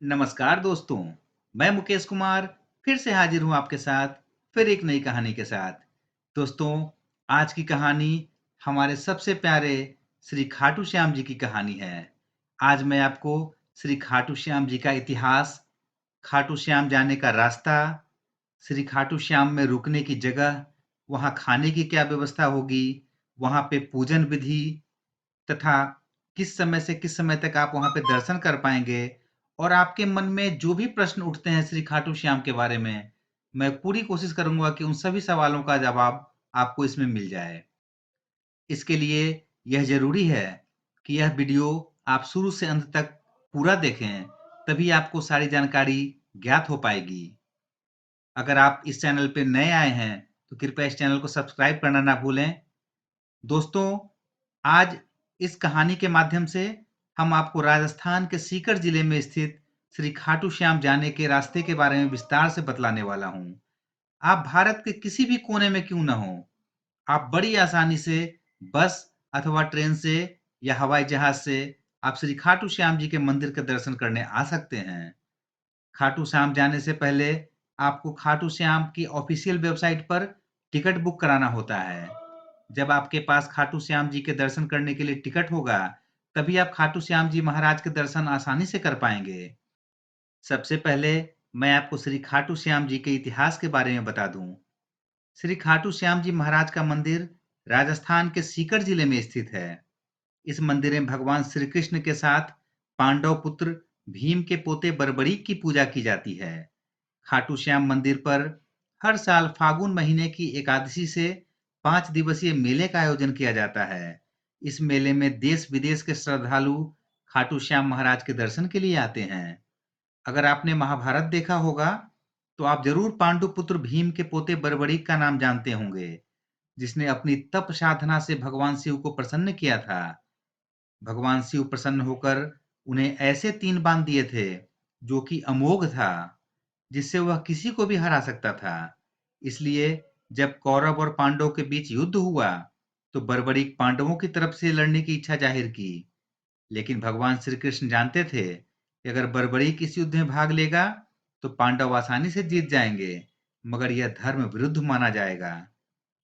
नमस्कार दोस्तों, मैं मुकेश कुमार फिर से हाजिर हूँ आपके साथ फिर एक नई कहानी के साथ। दोस्तों, आज की कहानी हमारे सबसे प्यारे श्री खाटू श्याम जी की कहानी है। आज मैं आपको श्री खाटू श्याम जी का इतिहास, खाटू श्याम जाने का रास्ता, श्री खाटू श्याम में रुकने की जगह, वहाँ खाने की क्या व्यवस्था होगी, वहाँ पे पूजन विधि तथा किस समय से किस समय तक आप वहाँ पे दर्शन कर पाएँगे और आपके मन में जो भी प्रश्न उठते हैं श्री खाटू श्याम के बारे में, मैं पूरी कोशिश करूँगा कि उन सभी सवालों का जवाब आपको इसमें मिल जाए। इसके लिए यह ज़रूरी है कि यह वीडियो आप शुरू से अंत तक पूरा देखें, तभी आपको सारी जानकारी ज्ञात हो पाएगी। अगर आप इस चैनल पे नए आए हैं, तो कृपया इस चैनल को सब्सक्राइब करना ना भूलें। दोस्तों, आज इस कहानी के माध्यम से हम आपको राजस्थान के सीकर जिले में स्थित श्री खाटू श्याम जाने के रास्ते के बारे में विस्तार से बतलाने वाला हूँ। आप भारत के किसी भी कोने में क्यों न हों, आप बड़ी आसानी से बस अथवा ट्रेन से या हवाई जहाज से आप श्री खाटू श्याम जी के मंदिर के दर्शन करने आ सकते हैं। खाटू श्याम जाने से पहले आपको खाटू श्याम की ऑफिशियल वेबसाइट पर टिकट बुक कराना होता है। जब आपके पास खाटू श्याम जी के दर्शन करने के लिए टिकट होगा, तभी आप खाटू श्याम जी महाराज के दर्शन आसानी से कर पाएंगे। सबसे पहले मैं आपको श्री खाटू श्याम जी के इतिहास के बारे में बता दूं। श्री खाटू श्याम जी महाराज का मंदिर राजस्थान के सीकर जिले में स्थित है। इस मंदिर में भगवान श्री कृष्ण के साथ पांडव पुत्र भीम के पोते बर्बरीक की पूजा की जाती है। खाटू श्याम मंदिर पर हर साल फागुन महीने की एकादशी से 5 दिवसीय मेले का आयोजन किया जाता है। इस मेले में देश विदेश के श्रद्धालु खाटू श्याम महाराज के दर्शन के लिए आते हैं। अगर आपने महाभारत देखा होगा, तो आप जरूर पांडु पुत्र भीम के पोते बर्बरीक का नाम जानते होंगे, जिसने अपनी तप साधना से भगवान शिव को प्रसन्न किया था। भगवान शिव प्रसन्न होकर उन्हें ऐसे 3 बाण दिए थे, जो कि अमोघ था, जिससे वह किसी को भी हरा सकता था। इसलिए जब कौरव और पांडवों के बीच युद्ध हुआ, तो बर्बरीक पांडवों की तरफ से लड़ने की इच्छा जाहिर की। लेकिन भगवान श्री कृष्ण जानते थे कि अगर बर्बरीक इस युद्ध में भाग लेगा, तो पांडव आसानी से जीत जाएंगे, मगर यह धर्म विरुद्ध माना जाएगा।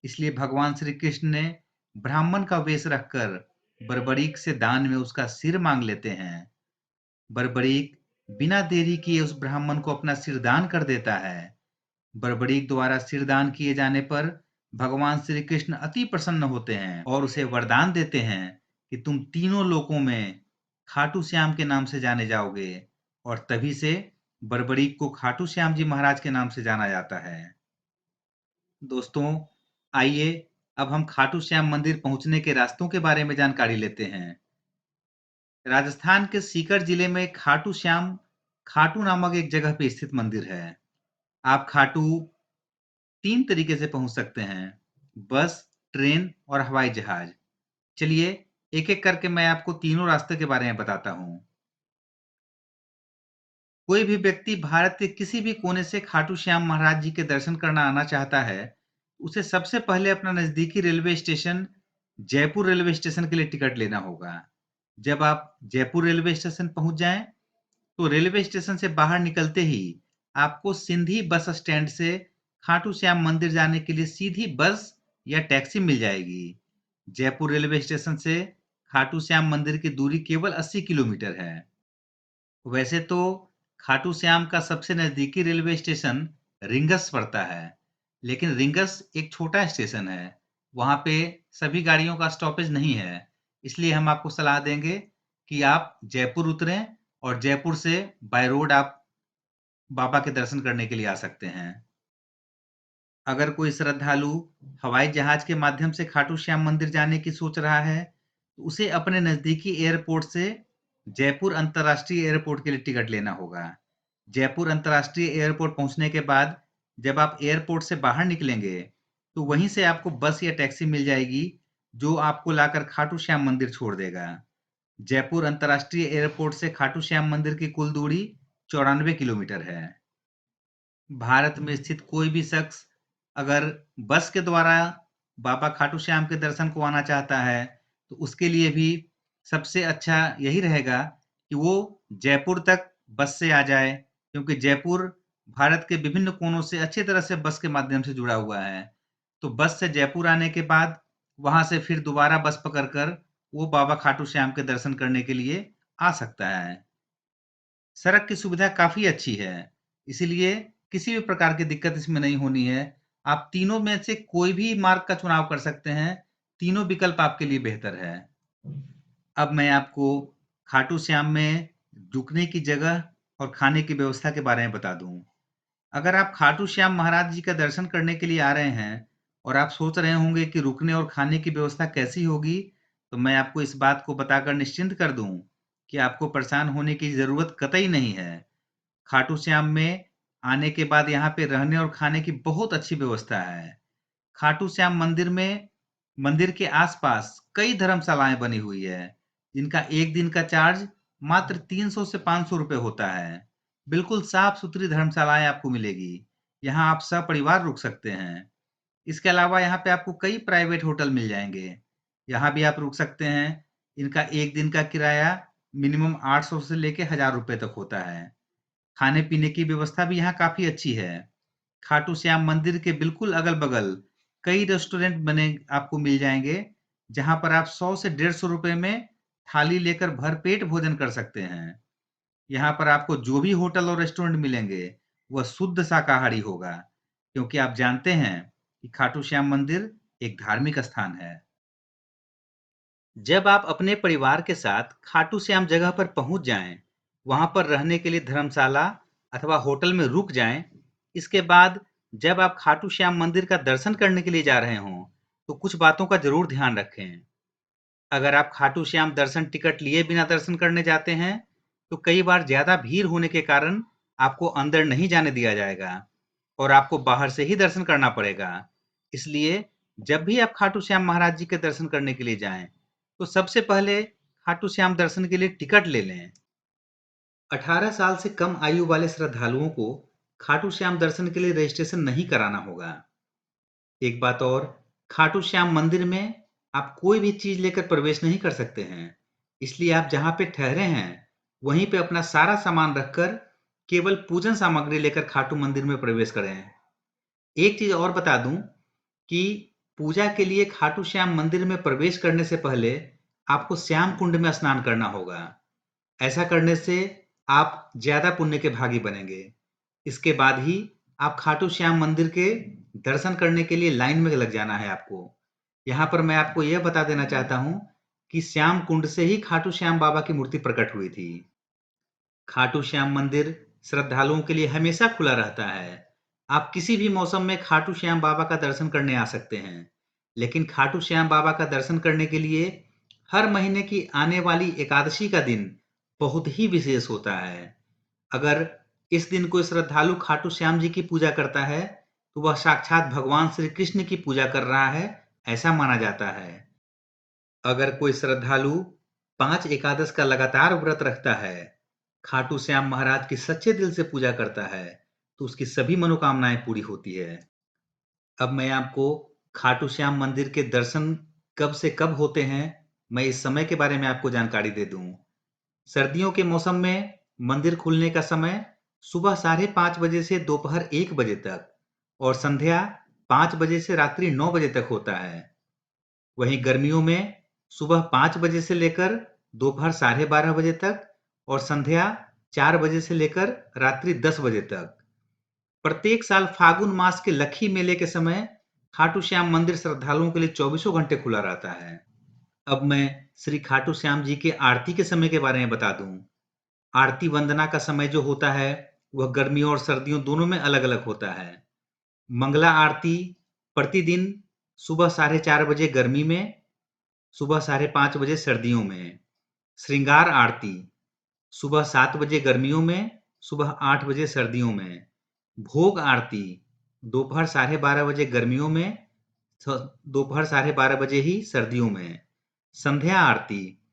इसलिए भगवान श्री कृष्ण ने ब्राह्मण का वेश रखकर बर्बरीक से दान में उसका सिर मांग लेते हैं। बर्बरीक बिना देरी किए उस ब्राह्मण को अपना सिर दान कर देता है। बर्बरीक द्वारा सिर दान किए जाने पर भगवान श्री कृष्ण अति प्रसन्न होते हैं और उसे वरदान देते हैं कि तुम तीनों लोकों में खाटू श्याम के नाम से जाने जाओगे, और तभी से बर्बरीक को खाटू श्याम जी महाराज के नाम से जाना जाता है। दोस्तों, आइए अब हम खाटू श्याम मंदिर पहुंचने के रास्तों के बारे में जानकारी लेते हैं। राजस्थान के सीकर जिले में खाटू श्याम खाटू नामक एक जगह पे स्थित मंदिर है। आप खाटू 3 तरीके से पहुंच सकते हैं: बस, ट्रेन और हवाई जहाज। चलिए एक-एक करके मैं आपको तीनों रास्ते के बारे में बताता हूँ। कोई भी व्यक्ति भारत के किसी भी कोने से खाटू श्याम महाराज जी के दर्शन करना आना चाहता है, उसे सबसे पहले अपना नज़दीकी railway station Jaipur railway station के लिए टिकट लेना होगा। जब आप जयपुर रेलवे स्टेशन पहुँच जाएँ, तो रेलवे स्टेशन से बाहर निकलते ही आपको सिंधी बस स्टैंड से खाटू श्याम मंदिर जाने के लिए सीधी बस या टैक्सी मिल जाएगी। जयपुर रेलवे स्टेशन से खाटू श्याम मंदिर की दूरी केवल 80 किलोमीटर है। वैसे तो खाटू श्याम का सबसे नज़दीकी रेलवे स्टेशन रिंगस पड़ता है, लेकिन रिंगस एक छोटा स्टेशन है। वहाँ पे सभी गाड़ियों का स्टॉपेज नहीं है। इसलिए हम आपको सलाह देंगे कि आप जयपुर उतरें और जयपुर से बाय रोड आप बाबा के दर्शन करने के लिए आ सकते हैं। अगर कोई श्रद्धालु हवाई जहाज के माध्यम से खाटू श्याम मंदिर जाने की सोच रहा है, तो उसे अपने नज़दीकी एयरपोर्ट से जयपुर अंतर्राष्ट्रीय एयरपोर्ट के लिए टिकट लेना होगा। जयपुर अंतर्राष्ट्रीय एयरपोर्ट पहुंचने के बाद जब आप एयरपोर्ट से बाहर निकलेंगे, तो वहीं से आपको बस या टैक्सी मिल जाएगी, जो आपको लाकर खाटू श्याम मंदिर छोड़ देगा। जयपुर अंतर्राष्ट्रीय एयरपोर्ट से खाटू श्याम मंदिर की कुल दूरी 94 किलोमीटर है। भारत में स्थित कोई भी शख्स अगर बस के द्वारा बाबा खाटू श्याम के दर्शन को आना चाहता है, तो उसके लिए भी सबसे अच्छा यही रहेगा कि वो जयपुर तक बस से आ जाए, क्योंकि जयपुर भारत के विभिन्न कोनों से अच्छी तरह से बस के माध्यम से जुड़ा हुआ है। तो बस से जयपुर आने के बाद वहाँ से फिर दोबारा बस पकड़कर वो बाबा खाटू श्याम के दर्शन करने के लिए आ सकता है। सड़क की सुविधा काफ़ी अच्छी है, इसीलिए किसी भी प्रकार की दिक्कत इसमें नहीं होनी है। आप तीनों में से कोई भी मार्ग का चुनाव कर सकते हैं, तीनों विकल्प आपके लिए बेहतर है। अब मैं आपको खाटू श्याम में रुकने की जगह और खाने की व्यवस्था के बारे में बता दूं। अगर आप खाटू श्याम महाराज जी का दर्शन करने के लिए आ रहे हैं और आप सोच रहे होंगे कि रुकने और खाने की व्यवस्था कैसी होगी, तो मैं आपको इस बात को बताकर निश्चिंत कर दूं कि आपको परेशान होने की ज़रूरत कतई नहीं है। खाटू श्याम में आने के बाद यहाँ पे रहने और खाने की बहुत अच्छी व्यवस्था है। खाटू श्याम मंदिर में मंदिर के आसपास कई धर्मशालाएं बनी हुई है, जिनका एक दिन का चार्ज मात्र 300 से 500 रुपए होता है। बिल्कुल साफ सुथरी धर्मशालाएं आपको मिलेगी। यहाँ आप सपरिवार रुक सकते हैं। इसके अलावा यहाँ पे आपको कई प्राइवेट होटल मिल जाएंगे। यहाँ भी आप रुक सकते हैं। इनका एक दिन का किराया मिनिमम 800 से लेके 1000 रुपए तक होता है। खाने पीने की व्यवस्था भी यहाँ काफी अच्छी है। खाटू श्याम मंदिर के बिल्कुल अगल-बगल कई रेस्टोरेंट बने आपको मिल जाएंगे, जहां पर आप 100 से 150 रुपए में थाली लेकर भरपेट भोजन कर सकते हैं। यहाँ पर आपको जो भी होटल और रेस्टोरेंट मिलेंगे, वह शुद्ध शाकाहारी होगा, क्योंकि आप जानते हैं कि खाटू श्याम मंदिर एक धार्मिक स्थान है। जब आप अपने परिवार के साथ खाटू श्याम जगह पर पहुंच जाएं, वहां पर रहने के लिए धर्मशाला अथवा होटल में रुक जाएं। इसके बाद जब आप खाटू श्याम मंदिर का दर्शन करने के लिए जा रहे हों, तो कुछ बातों का जरूर ध्यान रखें। अगर आप खाटू श्याम दर्शन टिकट लिए बिना दर्शन करने जाते हैं, तो कई बार ज्यादा भीड़ होने के कारण आपको अंदर नहीं जाने दिया जाएगा और आपको बाहर से ही दर्शन करना पड़ेगा। इसलिए जब भी आप खाटू श्याम महाराज जी के दर्शन करने के लिए जाएं, तो सबसे पहले खाटू श्याम दर्शन के लिए टिकट ले लें। 18 साल से कम आयु वाले श्रद्धालुओं को खाटू श्याम दर्शन के लिए रजिस्ट्रेशन नहीं कराना होगा। एक बात और, खाटू श्याम मंदिर में आप कोई भी चीज लेकर प्रवेश नहीं कर सकते हैं। इसलिए आप जहां पे ठहरे हैं, वहीं पे अपना सारा सामान रखकर केवल पूजन सामग्री लेकर खाटू मंदिर में प्रवेश करें। एक चीज और बता दूं कि पूजा के लिए खाटू श्याम मंदिर में प्रवेश करने से पहले आपको श्याम कुंड में स्नान करना होगा। ऐसा करने से आप ज्यादा पुण्य के भागी बनेंगे। इसके बाद ही आप खाटू श्याम मंदिर के दर्शन करने के लिए लाइन में लग जाना है आपको। यहाँ पर मैं आपको यह बता देना चाहता हूँ कि श्याम कुंड से ही खाटू श्याम बाबा की मूर्ति प्रकट हुई थी। खाटू श्याम मंदिर श्रद्धालुओं के लिए हमेशा खुला रहता है। आप किसी भी मौसम में खाटू श्याम बाबा का दर्शन करने आ सकते हैं। लेकिन खाटू श्याम बाबा का दर्शन करने के लिए हर महीने की आने वाली एकादशी का दिन बहुत ही विशेष होता है। अगर इस दिन कोई श्रद्धालु खाटू श्याम जी की पूजा करता है, तो वह साक्षात भगवान श्री कृष्ण की पूजा कर रहा है, ऐसा माना जाता है। अगर कोई श्रद्धालु 5 एकादश का लगातार व्रत रखता है, खाटू श्याम महाराज की सच्चे दिल से पूजा करता है, तो उसकी सभी मनोकामनाएं पूरी होती है। अब मैं आपको खाटू श्याम मंदिर के दर्शन कब से कब होते हैं, मैं इस समय के बारे में आपको जानकारी दे दूं। सर्दियों के मौसम में मंदिर खुलने का समय सुबह 5:30 बजे से दोपहर 1 बजे तक और संध्या 5 बजे से रात्रि 9 बजे तक होता है। वहीं गर्मियों में सुबह 5 बजे से लेकर दोपहर 12:30 बजे तक और संध्या 4 बजे से लेकर रात्रि 10 बजे तक। प्रत्येक साल फागुन मास के लखी मेले के समय खाटू श्याम मंदिर श्रद्धालुओं के लिए चौबीसों घंटे खुला रहता है। अब मैं श्री खाटू श्याम जी के आरती के समय के बारे में बता दूं। आरती वंदना का समय जो होता है, वह गर्मियों और सर्दियों दोनों में अलग-अलग होता है। मंगला आरती प्रतिदिन सुबह 4:30 बजे गर्मी में, सुबह 5:30 बजे सर्दियों में। श्रृंगार आरती सुबह 7 बजे गर्मियों में, सुबह 8 बजे सर्दियों में। भोग आरती दोपहर 12:30 बजे गर्मियों में, दोपहर 12:30 बजे ही सर्दियों में। संध्या आरती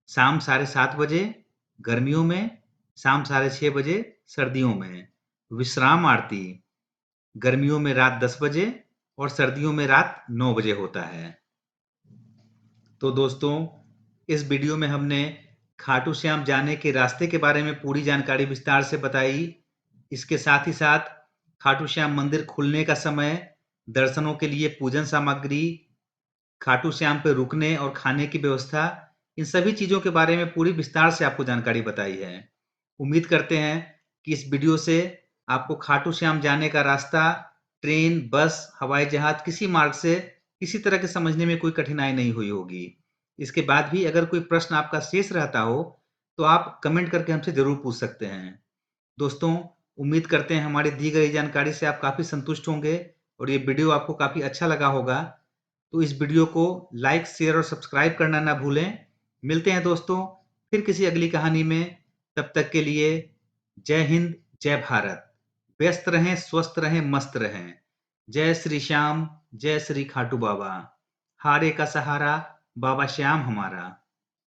शाम 7:30 बजे गर्मियों में, शाम 6:30 बजे सर्दियों में। विश्राम आरती गर्मियों में रात 10 बजे और सर्दियों में रात 9 बजे होता है। तो दोस्तों, इस वीडियो में हमने खाटू श्याम जाने के रास्ते के बारे में पूरी जानकारी विस्तार से बताई। इसके साथ ही साथ खाटू श्याम मंदिर खुलने का समय, दर्शनों के लिए पूजन सामग्री, खाटू श्याम पे रुकने और खाने की व्यवस्था, इन सभी चीज़ों के बारे में पूरी विस्तार से आपको जानकारी बताई है। उम्मीद करते हैं कि इस वीडियो से आपको खाटू श्याम जाने का रास्ता, ट्रेन, बस, हवाई जहाज किसी मार्ग से किसी तरह के समझने में कोई कठिनाई नहीं हुई होगी। इसके बाद भी अगर कोई प्रश्न आपका शेष रहता हो, तो आप कमेंट करके हमसे ज़रूर पूछ सकते हैं। दोस्तों, उम्मीद करते हैं हमारी दी गई जानकारी से आप काफ़ी संतुष्ट होंगे और ये वीडियो आपको काफ़ी अच्छा लगा होगा। तो इस वीडियो को लाइक, शेयर और सब्सक्राइब करना ना भूलें। मिलते हैं दोस्तों फिर किसी अगली कहानी में। तब तक के लिए जय हिंद, जय भारत। व्यस्त रहें, स्वस्थ रहें, मस्त रहें। जय श्री श्याम, जय श्री खाटू बाबा। हारे का सहारा बाबा श्याम हमारा।